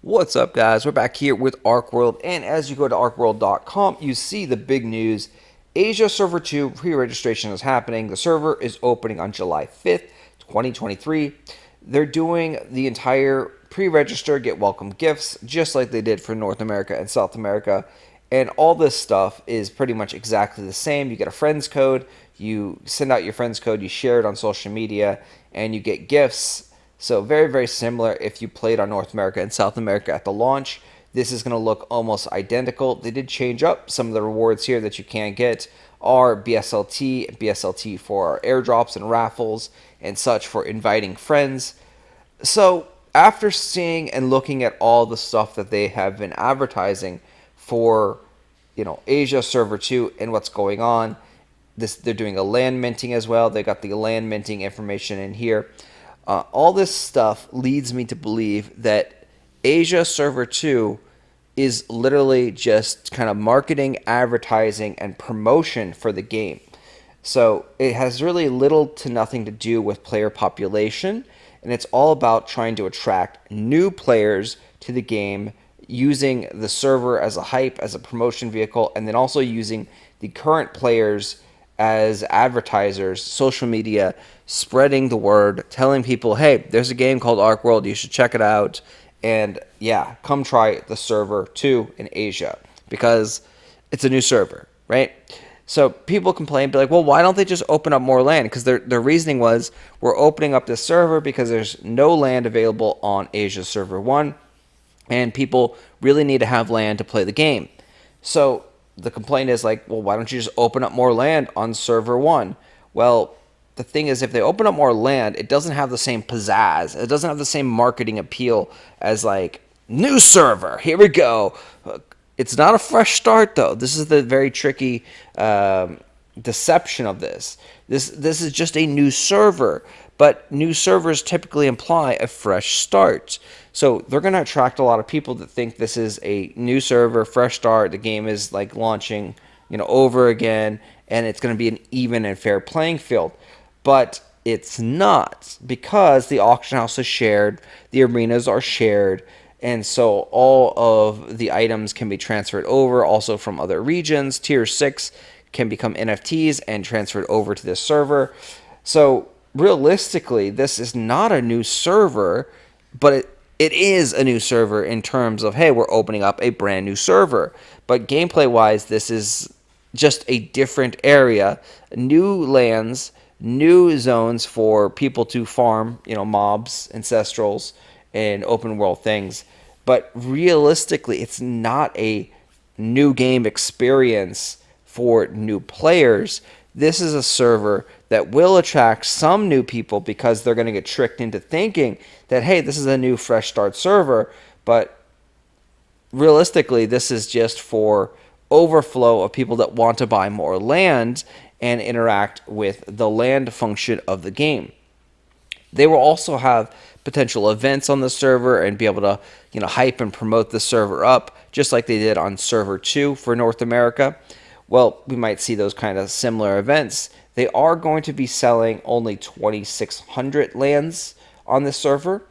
What's up, guys? We're back here with Archeworld, and as you go to archeworld.com, you see the big news. Asia Server 2 pre-registration is happening. The server is opening on July 5th, 2023. They're doing the entire pre-register, get welcome gifts, just like they did for North America and South America. And all this stuff is pretty much exactly the same. You get a friend's code, you send out your friend's code, you share it on social media, and you get gifts. So very, very similar if you played on North America and South America at the launch. This is going to look almost identical. They did change up some of the rewards here that you can't get are BSLT for airdrops and raffles and such for inviting friends. So after seeing and looking at all the stuff that they have been advertising for, Asia Server 2 and what's going on, they're doing a land minting as well. They got the land minting information in here. All this stuff leads me to believe that Asia Server 2 is literally just kind of marketing, advertising, and promotion for the game. So it has really little to nothing to do with player population, and it's all about trying to attract new players to the game using the server as a hype, as a promotion vehicle, and then also using the current players as advertisers, social media, spreading the word, telling people, hey, there's a game called Archeworld, you should check it out, and yeah, come try the server 2 in Asia, because it's a new server, right? So people complain, be like, well, why don't they just open up more land? Because their reasoning was, we're opening up this server because there's no land available on Asia Server 1, and people really need to have land to play the game. So the complaint is like, well, why don't you just open up more land on server 1? Well, the thing is, if they open up more land, it doesn't have the same pizzazz. It doesn't have the same marketing appeal as like, new server, here we go. It's not a fresh start, though. This is the very tricky deception of this. This is just a new server, but new servers typically imply a fresh start. So they're going to attract a lot of people that think this is a new server, fresh start. The game is like launching, over again, and it's going to be an even and fair playing field. But it's not, because the auction house is shared, the arenas are shared, and so all of the items can be transferred over also from other regions. Tier 6 can become NFTs and transferred over to this server. So realistically, this is not a new server, but it is a new server in terms of, hey, we're opening up a brand new server. But gameplay-wise, this is just a different area, new lands, new zones for people to farm, mobs, ancestrals, and open world things. But realistically, it's not a new game experience for new players. This is a server that will attract some new people because they're going to get tricked into thinking that, hey, this is a new fresh start server. But realistically, this is just for overflow of people that want to buy more land and interact with the land function of the game. They will also have potential events on the server and be able to, hype and promote the server up, just like they did on server 2 for North America. Well, we might see those kind of similar events. They are going to be selling only 2,600 lands on this server,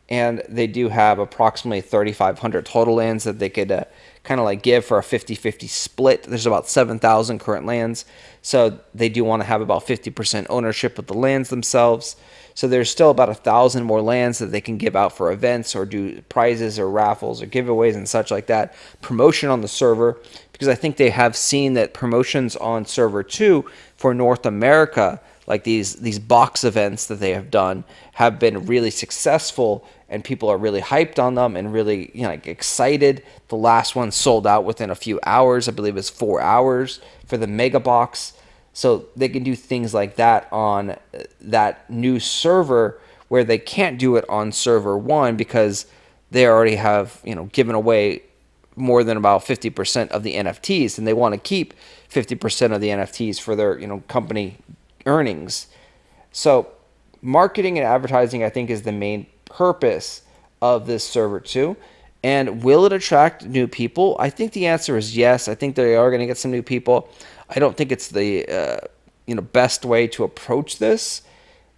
and they do have approximately 3,500 total lands that they could kind of like give for a 50-50 split. There's about 7,000 current lands, so they do want to have about 50% ownership of the lands themselves. So there's still about 1,000 more lands that they can give out for events or do prizes or raffles or giveaways and such like that. Promotion on the server, because I think they have seen that promotions on server 2 for North America, like these box events that they have done, have been really successful, and people are really hyped on them and really excited. The last one sold out within a few hours. I believe it's 4 hours for the mega box. So they can do things like that on that new server where they can't do it on server 1 because they already have given away more than about 50% of the NFTs, and they want to keep 50% of the NFTs for their company earnings. So marketing and advertising, I think, is the main purpose of this server 2. And will it attract new people? I think the answer is yes. I think they are going to get some new people. I don't think it's the best way to approach this.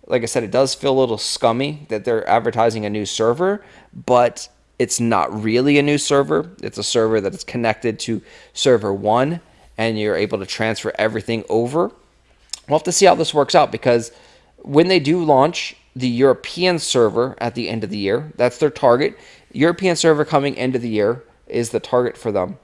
Like I said, it does feel a little scummy that they're advertising a new server, but it's not really a new server. It's a server that is connected to server 1, and you're able to transfer everything over. We'll have to see how this works out, because when they do launch the European server at the end of the year, that's their target. European server coming end of the year is the target for them.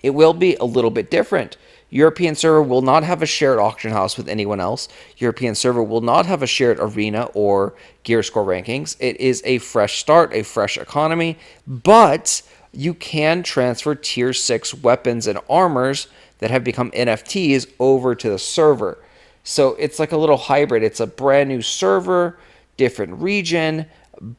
It will be a little bit different. European server will not have a shared auction house with anyone else. European server will not have a shared arena or gear score rankings. It is a fresh start, a fresh economy, but you can transfer tier 6 weapons and armors that have become NFTs over to the server. So it's like a little hybrid. It's a brand new server, different region,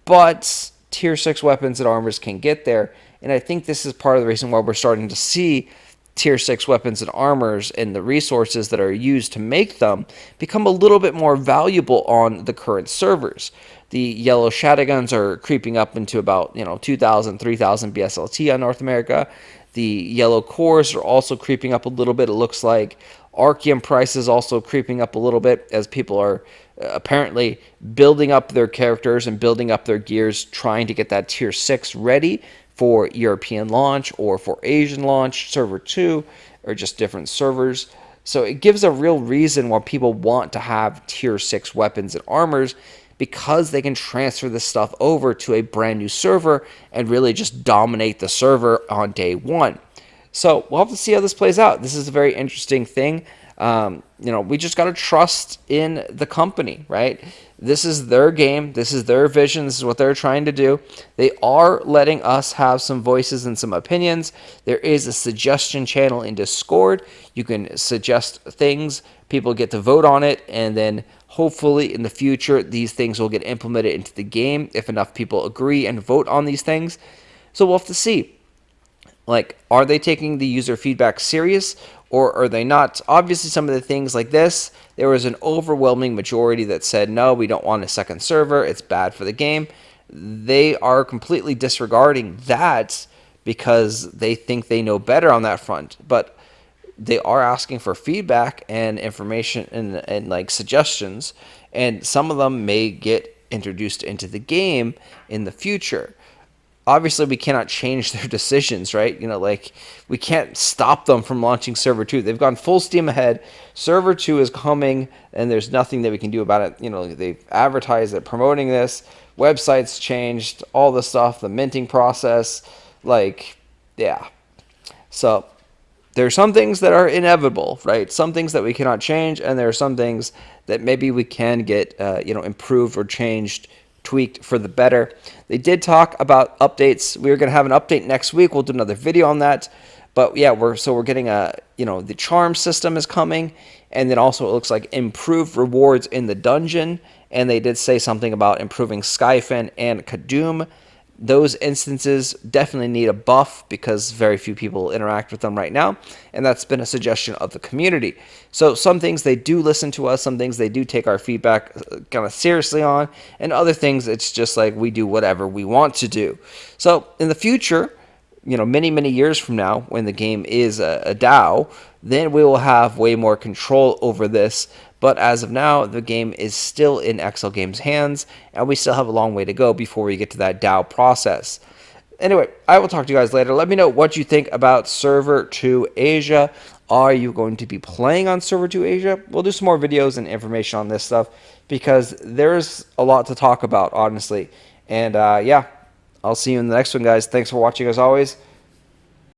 but tier 6 weapons and armors can get there. And I think this is part of the reason why we're starting to see tier 6 weapons and armors and the resources that are used to make them become a little bit more valuable on the current servers. The yellow shotguns are creeping up into about 2,000, 3,000 BSLT on North America. The yellow cores are also creeping up a little bit. It looks like Archeum price is also creeping up a little bit as people are apparently building up their characters and building up their gears, trying to get that tier 6 ready for European launch or for Asian launch, server 2, or just different servers. So it gives a real reason why people want to have tier 6 weapons and armors, because they can transfer this stuff over to a brand new server and really just dominate the server on day 1. So we'll have to see how this plays out. This is a very interesting thing. We just got to trust in the company, right? This is their game. This is their vision. This is what they're trying to do. They are letting us have some voices and some opinions. There is a suggestion channel in Discord. You can suggest things. People get to vote on it, and then hopefully in the future, these things will get implemented into the game if enough people agree and vote on these things. So we'll have to see. Like, are they taking the user feedback serious, or are they not? Obviously, some of the things like this, there was an overwhelming majority that said, no, we don't want a second server. It's bad for the game. They are completely disregarding that because they think they know better on that front. But they are asking for feedback and information and like suggestions, and some of them may get introduced into the game in the future. Obviously, we cannot change their decisions, right? We can't stop them from launching Server 2. They've gone full steam ahead. Server 2 is coming, and there's nothing that we can do about it. They've advertised it, promoting this. Websites changed, all the stuff, the minting process. Yeah. So there are some things that are inevitable, right? Some things that we cannot change, and there are some things that maybe we can get, improved or changed, tweaked for the better. They did talk about updates. We're going to have an update next week. We'll do another video on that. But yeah, we're getting the charm system is coming, and then also it looks like improved rewards in the dungeon. And they did say something about improving Skyfin and Kadum. Those instances definitely need a buff because very few people interact with them right now, and that's been a suggestion of the community. So some things they do listen to us, some things they do take our feedback kind of seriously on, and other things it's just like we do whatever we want to do. So in the future, many years from now, when the game is a DAO, then we will have way more control over this. But as of now, the game is still in XL Games' hands, and we still have a long way to go before we get to that DAO process. Anyway, I will talk to you guys later. Let me know what you think about Server 2 Asia. Are you going to be playing on Server 2 Asia? We'll do some more videos and information on this stuff because there's a lot to talk about, honestly. And yeah, I'll see you in the next one, guys. Thanks for watching as always.